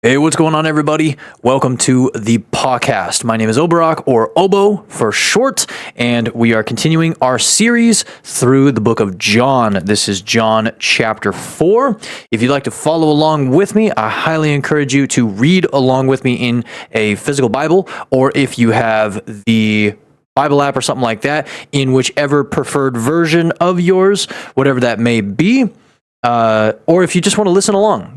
Hey, what's going on, everybody? Welcome to the PAWCAST. My name is Obarak, or Obo for short, and we are continuing our series through the book of John. This is John chapter 4. If you'd like to follow along with me, I highly encourage you to read along with me in a physical Bible, or if you have the Bible app or something like that, in whichever preferred version of yours, whatever that may be. Or if you just want to listen along,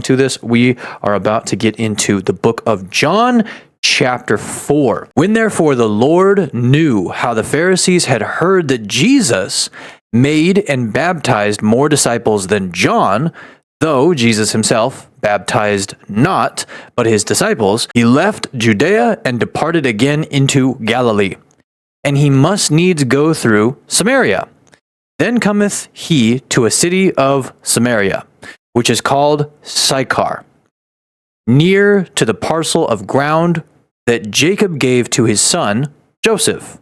to this, we are about to get into the book of John, chapter 4. When therefore the Lord knew how the Pharisees had heard that Jesus made and baptized more disciples than John, though Jesus himself baptized not, but his disciples, he left Judea and departed again into Galilee. And he must needs go through Samaria. Then cometh he to a city of Samaria, which is called Sychar, near to the parcel of ground that Jacob gave to his son Joseph.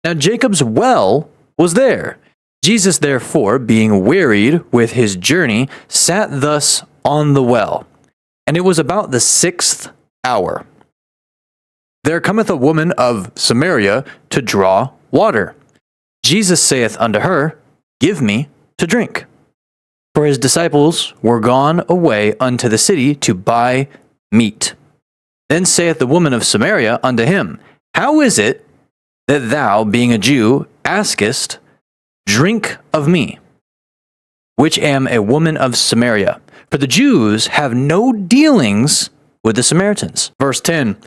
Now Jacob's well was there. Jesus therefore, being wearied with his journey, sat thus on the well. And it was about the 6th hour. There cometh a woman of Samaria to draw water. Jesus saith unto her, Give me to drink. For his disciples were gone away unto the city to buy meat. Then saith the woman of Samaria unto him, How is it that thou, being a Jew, askest drink of me, which am a woman of Samaria? For the Jews have no dealings with the Samaritans. Verse 10,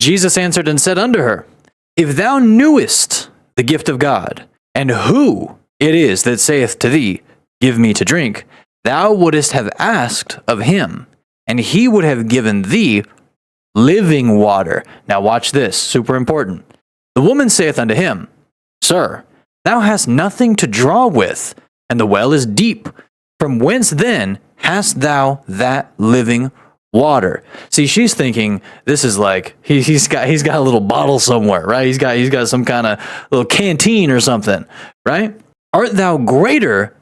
Jesus answered and said unto her, If thou knewest the gift of God, and who it is that saith to thee, Give me to drink, thou wouldest have asked of him, and he would have given thee living water. Now watch this, super important. The woman saith unto him, Sir, thou hast nothing to draw with, and the well is deep. From whence then hast thou that living water? See, she's thinking this is like he's got a little bottle somewhere, right? He's got some kind of little canteen or something, right? Art thou greater,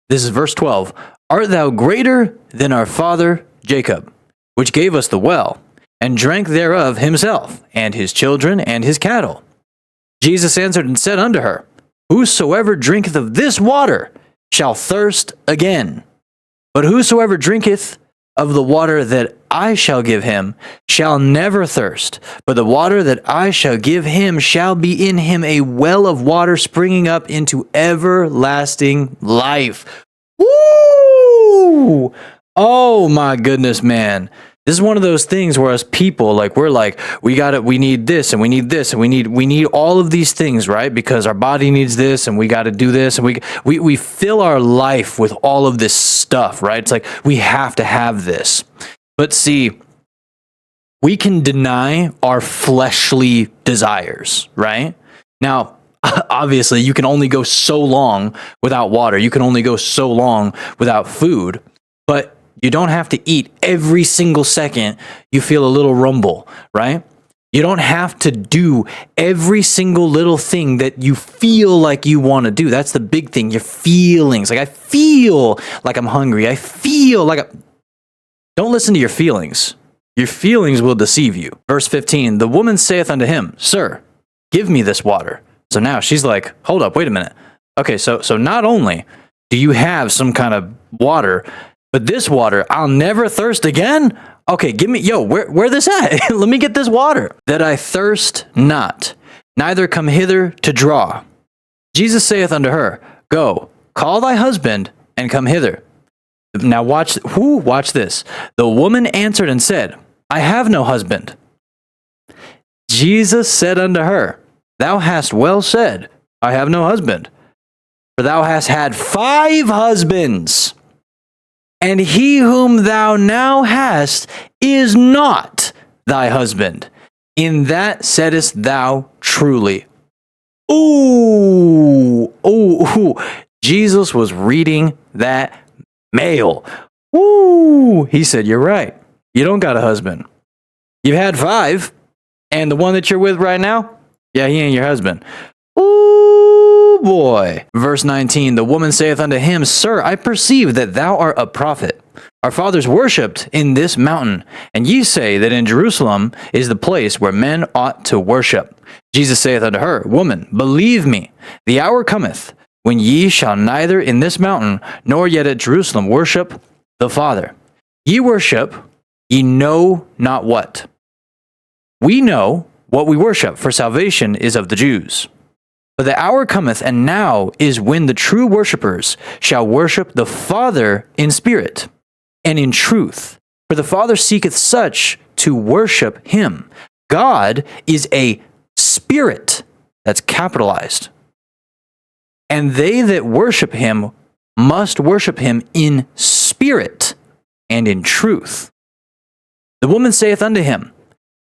this is verse 12, art thou greater than our father Jacob, which gave us the well, and drank thereof himself, and his children, and his cattle? Jesus answered and said unto her, Whosoever drinketh of this water shall thirst again. But whosoever drinketh of the water that I shall give him shall never thirst, but the water that I shall give him shall be in him a well of water springing up into everlasting life. Woo! Oh my goodness, man. This is one of those things where us people, we need this, and we need this, and we need all of these things, right? Because our body needs this, and we got to do this, and we fill our life with all of this stuff, right? It's like we have to have this. But see, we can deny our fleshly desires, right? Now, obviously, you can only go so long without water. You can only go so long without food, but you don't have to eat every single second you feel a little rumble, right? You don't have to do every single little thing that you feel like you want to do. That's the big thing, your feelings. Like, I feel like I'm hungry. I feel like Don't listen to your feelings. Your feelings will deceive you. Verse 15, the woman saith unto him, Sir, give me this water. So now she's like, hold up, wait a minute. Okay, so not only do you have some kind of water, but this water, I'll never thirst again? Okay, give me, where this at? Let me get this water. That I thirst not, neither come hither to draw. Jesus saith unto her, Go, call thy husband, and come hither. Now watch this. The woman answered and said, I have no husband. Jesus said unto her, Thou hast well said, I have no husband. For thou hast had 5 husbands, and he whom thou now hast is not thy husband. In that saidst thou truly. Ooh. Jesus was reading that mail. Ooh. He said, you're right. You don't got a husband. You've had 5, and the one that you're with right now, yeah, he ain't your husband. Ooh, boy. Verse 19, the woman saith unto him, Sir, I perceive that thou art a prophet. Our fathers worshipped in this mountain, and ye say that in Jerusalem is the place where men ought to worship. Jesus saith unto her, Woman, believe me, the hour cometh, when ye shall neither in this mountain, nor yet at Jerusalem worship the Father. Ye worship, ye know not what. We know what we worship, for salvation is of the Jews. But the hour cometh, and now is when the true worshipers shall worship the Father in spirit and in truth. For the Father seeketh such to worship him. God is a spirit, that's capitalized. And they that worship him must worship him in spirit and in truth. The woman saith unto him,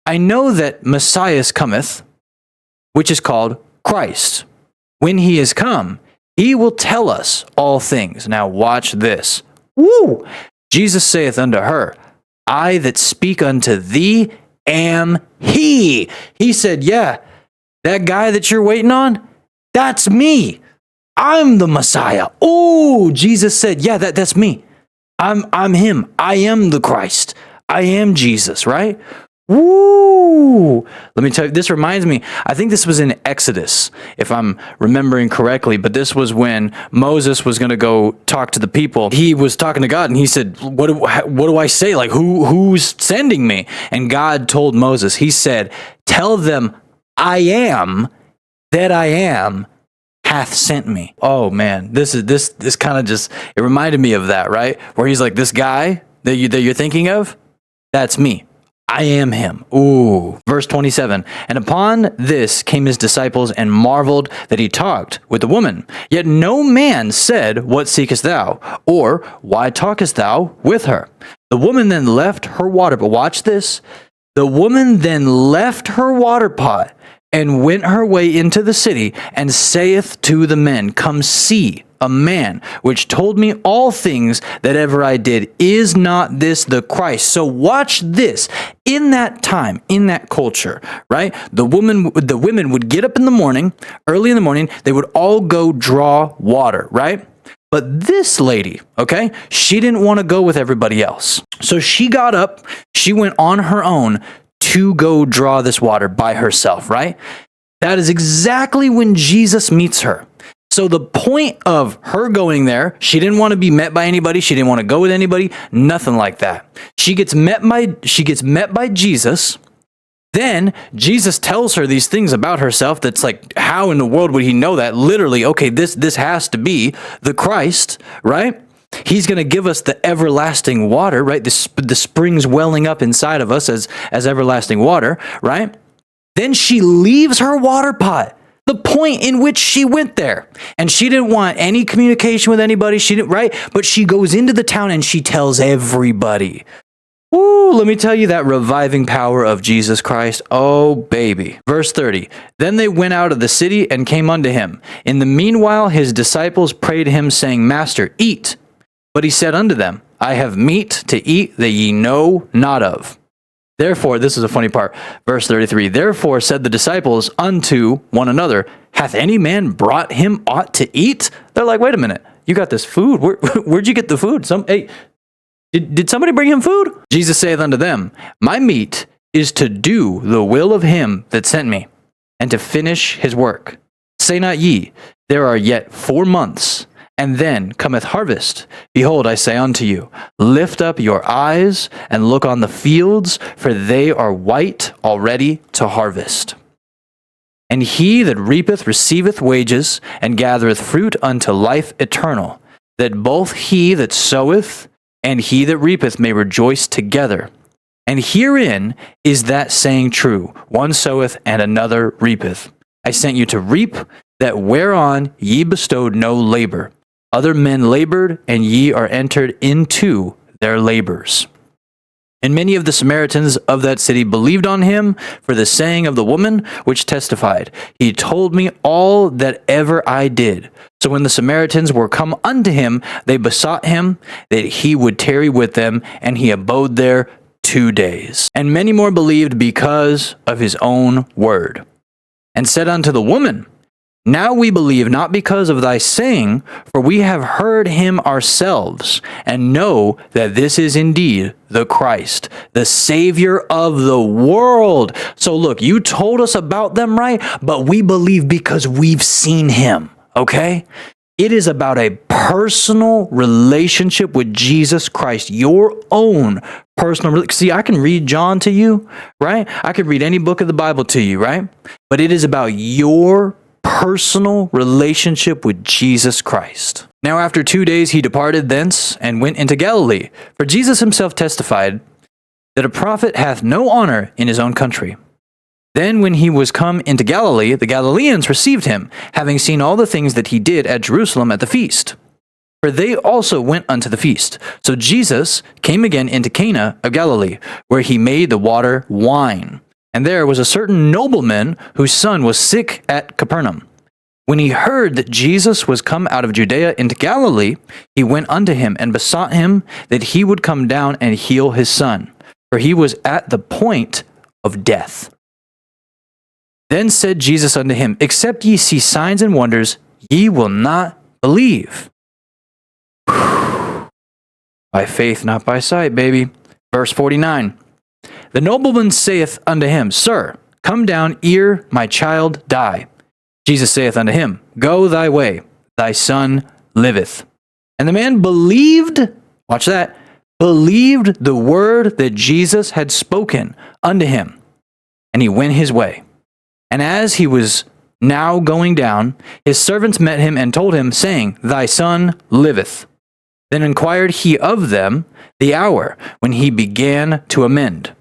I know that Messiah cometh, which is called Christ. When he is come, he will tell us all things. Now watch this. Woo! Jesus saith unto her, I that speak unto thee am he. He said, yeah, that guy that you're waiting on, that's me. I'm the Messiah. Oh, Jesus said, yeah, that's me. I'm him. I am the Christ. I am Jesus, right? Woo! Let me tell you, this reminds me, I think this was in Exodus, if I'm remembering correctly, but this was when Moses was going to go talk to the people. He was talking to God, and he said, what do I say? Like, who's sending me? And God told Moses, he said, tell them, I am that I am hath sent me. Oh man, this kind of just, it reminded me of that, right? Where he's like, this guy that you're thinking of, that's me. I am him. Ooh. Verse 27, and upon this came his disciples and marveled that he talked with the woman. Yet no man said, what seekest thou? Or why talkest thou with her? The woman then left her water pot. Watch this. The woman then left her water pot and went her way into the city and saith to the men, come see a man which told me all things that ever I did. Is not this the Christ? So watch this. In that time, in that culture, right? The women would get up in the morning, early in the morning, they would all go draw water, right? But this lady, okay, she didn't want to go with everybody else. So she got up, she went on her own to go draw this water by herself, right? That is exactly when Jesus meets her. So the point of her going there, she didn't want to be met by anybody. She didn't want to go with anybody. Nothing like that. She gets met by Jesus. Then Jesus tells her these things about herself. That's like, how in the world would he know that? Literally, okay, this has to be the Christ, right? He's going to give us the everlasting water, right? The springs welling up inside of us as everlasting water, right? Then she leaves her water pot. The point in which she went there, and she didn't want any communication with anybody. She didn't, right? But she goes into the town and she tells everybody. Ooh, let me tell you that reviving power of Jesus Christ. Oh, baby. Verse 30. Then they went out of the city and came unto him. In the meanwhile, his disciples prayed him, saying, Master, eat. But he said unto them, I have meat to eat that ye know not of. Therefore, this is a funny part, verse 33, therefore said the disciples unto one another, hath any man brought him aught to eat? They're like, wait a minute, you got this food. Where'd you get the food? Did somebody bring him food? Jesus saith unto them, my meat is to do the will of him that sent me, and to finish his work. Say not ye, there are yet 4 months, and then cometh harvest. Behold, I say unto you, lift up your eyes and look on the fields, for they are white already to harvest. And he that reapeth receiveth wages, and gathereth fruit unto life eternal, that both he that soweth and he that reapeth may rejoice together. And herein is that saying true, one soweth and another reapeth. I sent you to reap that whereon ye bestowed no labor. Other men labored, and ye are entered into their labors. And many of the Samaritans of that city believed on him for the saying of the woman, which testified, he told me all that ever I did. So when the Samaritans were come unto him, they besought him that he would tarry with them, and he abode there 2 days. And many more believed because of his own word. And said unto the woman, Now we believe not because of thy saying, for we have heard him ourselves, and know that this is indeed the Christ, the Savior of the world. So look, you told us about them, right? But we believe because we've seen him, okay? It is about a personal relationship with Jesus Christ, your own personal. See, I can read John to you, right? I could read any book of the Bible to you, right? But it is about your personal relationship with Jesus Christ. Now, after 2 days, he departed thence and went into Galilee. For Jesus himself testified that a prophet hath no honor in his own country. Then when he was come into Galilee, the Galileans received him, having seen all the things that he did at Jerusalem at the feast. For they also went unto the feast. So Jesus came again into Cana of Galilee, where he made the water wine. And there was a certain nobleman whose son was sick at Capernaum. When he heard that Jesus was come out of Judea into Galilee, he went unto him and besought him that he would come down and heal his son, for he was at the point of death. Then said Jesus unto him, Except ye see signs and wonders, ye will not believe. By faith, not by sight, baby. Verse 49. The nobleman saith unto him, Sir, come down ere my child die. Jesus saith unto him, Go thy way, thy son liveth. And the man believed, watch that, believed the word that Jesus had spoken unto him. And he went his way. And as he was now going down, his servants met him and told him, saying, Thy son liveth. Then inquired he of them the hour when he began to amend.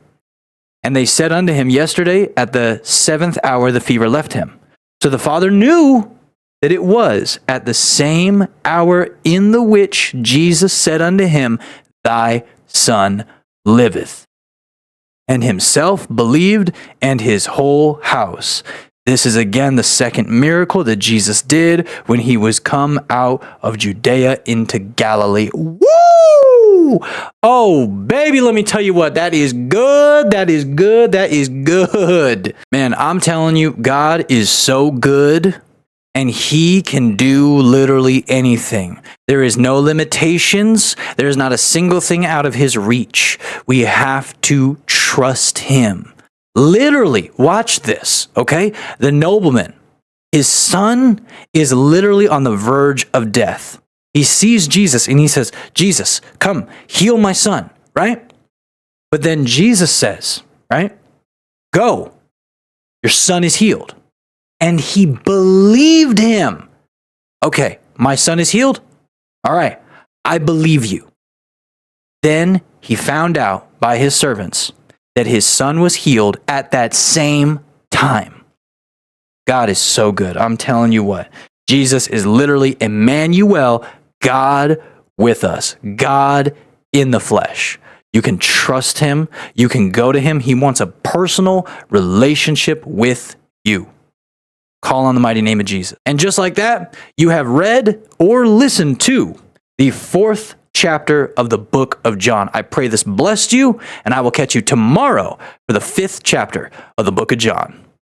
And they said unto him, Yesterday at the 7th hour the fever left him. So the father knew that it was at the same hour in the which Jesus said unto him, Thy son liveth. And himself believed, and his whole house. This is again the second miracle that Jesus did when he was come out of Judea into Galilee. Woo! Oh, baby, let me tell you what. That is good. That is good. That is good. Man, I'm telling you, God is so good. And he can do literally anything. There is no limitations. There is not a single thing out of his reach. We have to trust him. Literally, watch this, okay? The nobleman, his son is literally on the verge of death. He sees Jesus and he says, Jesus, come, heal my son, right? But then Jesus says, right? Go, your son is healed. And he believed him. Okay, my son is healed? All right, I believe you. Then he found out by his servants that his son was healed at that same time. God is so good. I'm telling you what. Jesus is literally Emmanuel, God with us, God in the flesh. You can trust him. You can go to him. He wants a personal relationship with you. Call on the mighty name of Jesus. And just like that, you have read or listened to the 4th chapter of the book of John. I pray this blessed you, and I will catch you tomorrow for the 5th chapter of the book of John.